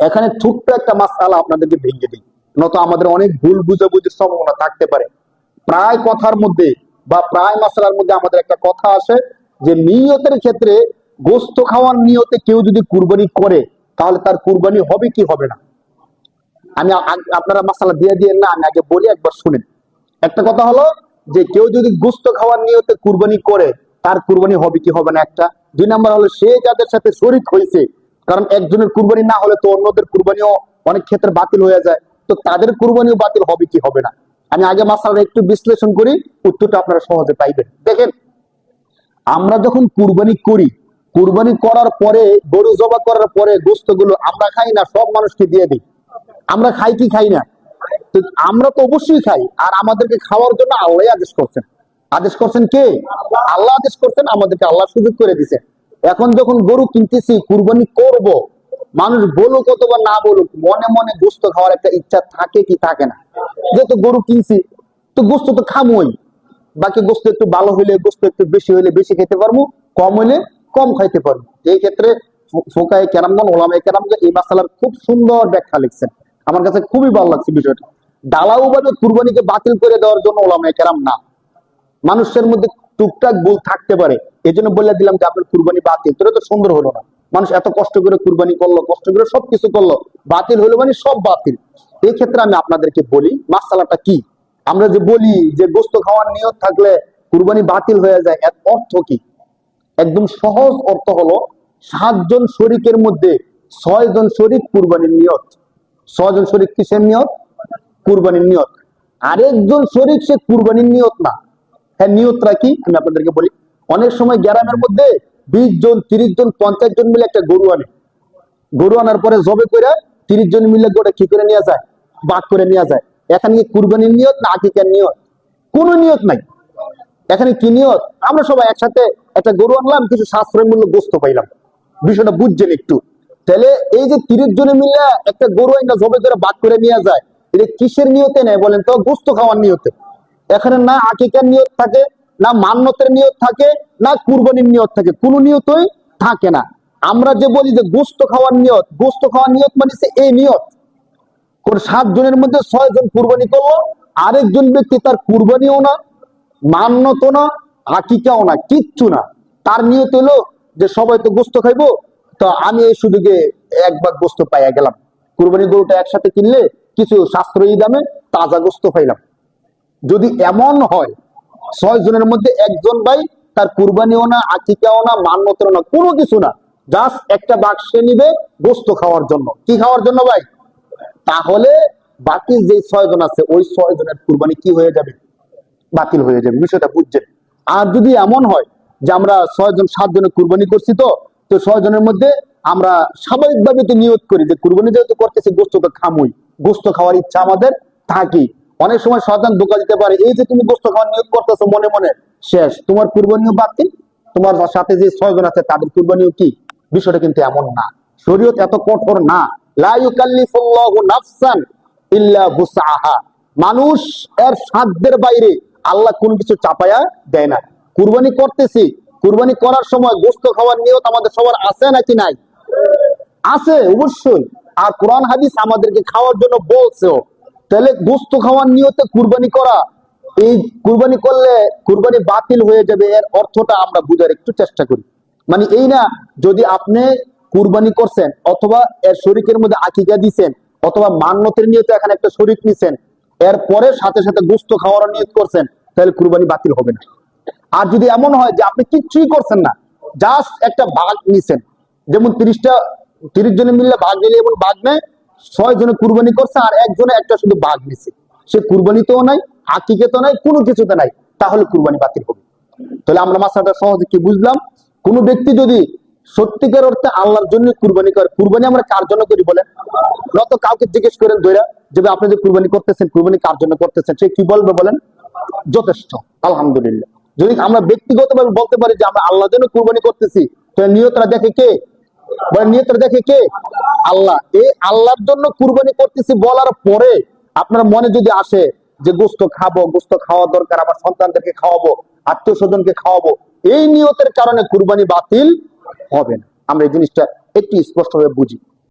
এখানে ছোট্ট একটা মাসআলা আপনাদেরকে ভেঙে দিই, নত আমাদের অনেক ভুল বুঝাবুঝির সম্ভাবনা থাকতে পারে। প্রায় কথার মধ্যে বা প্রায় মাসআলার মধ্যে আমাদের একটা কথা আসে যে নিয়তের ক্ষেত্রে গোশত খাওয়ার নিয়তে কেউ যদি কুরবানি করে তাহলে তার কুরবানি হবে কি হবে না। আমি আপনারা মাসআলা দিয়ে দিয়ে না, আমি আগে বলি, একবার শুনেন। একটা কথা হলো যে কেউ যদি গোশত খাওয়ার নিয়তে কুরবানি করে তার কুরবানি হবে কি হবে না একটা। দুই নাম্বার হলো সে যাদের সাথে শরীক হয়েছে, কারণ একজনের কুরবানি না হলে তো অন্যদের কুরবানিও অনেক ক্ষেত্রে বাতিল হয়ে যায়, তো তাদের কুরবানিও বাতিল হবে কি হবে না। আমি আগে মাসআলাটা একটু বিশ্লেষণ করি, উত্তরটা আপনারা সহজে পাইবেন। দেখেন, আমরা যখন কুরবানি করি, কুরবানি করার পরে গরু জবাই করার পরে গোশতগুলো আমরা খাই না, সব মানুষকে দিয়ে দিই। আমরা খাই কি খাই না? তো আমরা তো অবশ্যই খাই, আর আমাদেরকে খাওয়ার জন্য আল্লাহ আদেশ করছেন। আদেশ করছেন কে? আল্লাহ আদেশ করছেন, আমাদেরকে আল্লাহ সুযোগ করে দিছে। এখন যখন গরু কিনতেছি, কুরবানি করব, মানুষ বলুক অথবা না বলুক, মনে মনে গোশত খাওয়ার একটা ইচ্ছা থাকে কি থাকে না? যেহেতু গরু কিনছি, তো গোশত তো খামোই। বাকি গোশত একটু ভালো হইলে, গোশত একটু বেশি হইলে বেশি খেতে পারবো, কম হইলে কম খাইতে পারবো। এই ক্ষেত্রে ফোকায়ে কেরামগণ, ওলামায়ে কেরামগণ এই মাসালার খুব সুন্দর ব্যাখ্যা লিখছেন। আমার কাছে খুবই ভালো লাগছে বিষয়টা। ঢালাও ভাবে কুরবানিকে বাতিল করে দেওয়ার জন্য ওলামায়ে কেরাম না, মানুষের মধ্যে টুকটাক ভুল থাকতে পারে, এই জন্য বলে দিলাম যে আপনার কুরবানি বাতিল। তোরা তো সুন্দর হলো না, মানুষ এত কষ্ট করে কুরবানি করলো, কষ্ট করে সবকিছু করলো, বাতিল হলো মানে সব বাতিল। এই ক্ষেত্রে আমি আপনাদেরকে বলি মাসালাটা কি। আমরা যে বলি যে গোশত খাওয়ার নিয়ত থাকলে কুরবানি বাতিল হয়ে যায়, এর অর্থ কি? একদম সহজ অর্থ হলো, 7 জন শরীকের মধ্যে 6 জন শরীক কুরবানির নিয়ত। 6 জন শরীক কিসের নিয়ত? কুরবানির নিয়ত। আরেকজন শরীক সে কুরবানির নিয়ত না। হ্যাঁ, নিয়তটা কি আমি আপনাদেরকে বলি। অনেক সময় গ্রামের মধ্যে 20 জন, 30 জন, 50 জন মিলে একটা গরু আনে। গরু আনার পরে জবে করে 30 জন মিলে গোটা কি করে নিয়ে যায়? বাদ করে নিয়ে যায়। এখানে কি কুরবানির নিয়ত না আকিকার নিয়ত? কোনো নিয়ত নাই। এখানে কি নিয়ত? আমরা সবাই একসাথে একটা গরু আনলাম, কিছু সাশ্রয় মূল্য গোশত পাইলাম। বিষয়টা বুঝছেন একটু? তাহলে এই যে 30 জনে মিলে একটা গরু আইনা জবে করে বাদ করে নিয়ে যায়, এটা কিসের নিয়তে নেয় বলেন তো? গোশত খাওয়ার নিয়তে। এখানে না আকিকার নিয়ত থাকে, না মান্নতের নিয়ত থাকে, না কুরবানির নিয়ত থাকে, কোনো নিয়তই থাকে না। আমরা যে বলি যে গোশত খাওয়ার নিয়ত, গোশত খাওয়ার নিয়ত মানে এই নিয়ত। কোন 7 জনের মধ্যে 6 জন কুরবানি করলো, আরেকজন ব্যক্তি তার কুরবানিও না, মান্নত না, আকিকাও না, কিচ্ছু না। তার নিয়ত হলো যে সবাই তো গোশত খাইবো, তো আমি এই সুযোগে একবার গোশত পাইয়া গেলাম। কুরবানি গরুটা একসাথে কিনলে কিছু সাশ্রয়ী দামে তাজা গোশত পাইলাম। যদি এমন হয় 6 জনের মধ্যে একজন ভাই তার কুরবানিও না, আকিকাও না, মান্যতও না, কোনো কিছু না, জাস্ট একটা বাক্সে নিবে গোশত খাওয়ার জন্য। কি খাওয়ার জন্য ভাই? তাহলে বাকি যে 6 জন আছে, ওই 6 জনের কুরবানি কি হয়ে যাবে? বাতিল হয়ে যাবে। বিষয়টা বুঝছেন? আর যদি এমন হয় যে আমরা 6 জন 7 জনের কুরবানি করছি, তো 6 জনের মধ্যে আমরা স্বাভাবিকভাবে তো নিয়ত করি যে কুরবানি যেহেতু করতেছি, গোশত তো খামুই, গোশত খাওয়ার ইচ্ছা আমাদের থাকি। অনেক সময় শয়তান ধোঁকা দিতে পারে, এই যে তুমি গোশত খাওয়ার নিয়ত করতেছো মনে মনে, শেষ, তোমার কুরবানিও বাতিল, তোমার সাথে যে 6 জন আছে তাদের কুরবানিও কি। বিষয়টা কিন্তু এমন না, শরীয়ত এত কঠোর না। লা ইউকাল্লিফুল্লাহু নাফসান ইল্লা বুসআহা। মানুষ এর সাধ্যের বাইরে আল্লাহ কোনো কিছু চাপায়া দেয় না। কুরবানি করতেছি, কুরবানি করার সময় গোশত খাওয়ার নিয়ত আমাদের সবার আছে নাকি নাই? আছে, অবশ্যই। আর কোরআন হাদিস আমাদেরকে খাওয়ার জন্য বলছেও। তাহলে গোশত খাওয়ার নিয়তে কুরবানি করা, এই কুরবানি করলে কুরবানি বাতিল হয়ে যাবে, এর অর্থটা আমরা বুঝার একটু চেষ্টা করি। মানে এই না, যদি আপনি কুরবানি করছেন অথবা এর শরীকের মধ্যে আকিকা দিছেন অথবা মান্নতের নিয়তে এখানে একটা শরীক নিছেন, এরপরে সাথে সাথে গোশত খাওয়ার নিয়ত করছেন, তাহলে কুরবানি বাতিল হবে না। আর যদি এমন হয় যে আপনি কিচ্ছুই করছেন না, জাস্ট একটা ভাগ নিছেন, যেমন 30 জনে মিললে ভাগ নিলে এমন ভাগ নেয়, 6 জনে কুরবানি করছে আর একজনে একটা শুধু ভাগ নিছে, সে কুরবানিতেও নাই, আকিকাতে নাই, কোনো কিছুতে নাই, তাহলে কুরবানি বাতিল হবে। তাহলে আমরা মাসাটা সহজে কি বুঝলাম? কোন ব্যক্তি যদি সত্যিকার অর্থে আল্লাহর জন্য কুরবানি করে, কুরবানি আমরা কার জন্য করি বলেন? নত কাউকে জিজ্ঞেস করেন ধৈরা যে আপনি যে কুরবানি করতেছেন, কুরবানি কার জন্য করতেছেন, সে কি বলবে বলেন? যথেষ্ট, আলহামদুলিল্লাহ। যদি আমরা ব্যক্তিগতভাবে বলতে পারি যে আমরা আল্লাহর জন্য কুরবানি করতেছি, তাহলে নিয়তটা দেখে কে? নিয়তটা দেখে কে? আল্লাহ। এই আল্লাহর জন্য কুরবানি করতেছি বলার পরে আপনার মনে যদি আসে যে গোশত খাবো, গোশত খাওয়া দরকার, আমার সন্তানদেরকে খাওয়াবো, আত্মীয় স্বজনকে খাওয়াবো, এই নিয়তের কারণে কুরবানি বাতিল হবে না। আমরা এই জিনিসটা একটু স্পষ্টভাবে বুঝি।